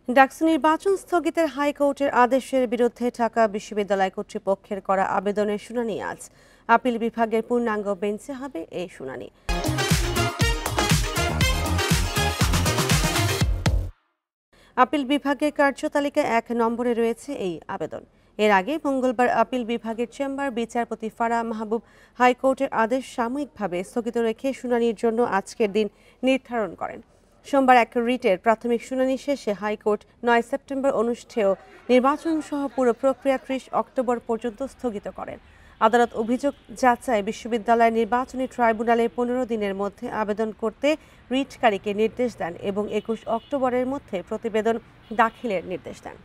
ডাকসু নির্বাচন স্থগিতের হাইকোর্টের আদেশের বিরুদ্ধে ঢাকা বিশ্ববিদ্যালয় কর্তৃপক্ষের করা আবেদনের শুনানি আজ। আপিল বিভাগের পূর্ণাঙ্গ বেঞ্চে হবে এই শুনানি। আপিল বিভাগের কার্যতালিকায় ১ নম্বরে রয়েছে এই আবেদন। এর আগে মঙ্গলবার আপিল বিভাগের চেম্বার বিচারপতি ফারাহ মাহবুব হাইকোর্টের আদেশ সাময়িকভাবে স্থগিত রেখে শুনানির জন্য আজকের দিন নির্ধারণ করেন। সোমবার এক রিটের প্রাথমিক শুনানি শেষে হাইকোর্ট ৯ সেপ্টেম্বর অনুষ্ঠেয় নির্বাচন সহ পুরো প্রক্রিয়া ৩০ অক্টোবর পর্যন্ত স্থগিত করেন। আদালত অভিযোগ যাচাই বিশ্ববিদ্যালয় নির্বাচনী ট্রাইব্যুনালে ১৫ দিনের মধ্যে আবেদন করতে রিটকারীকে নির্দেশ দেন এবং ২১ অক্টোবরের মধ্যে প্রতিবেদন দাখিলের নির্দেশ দেন।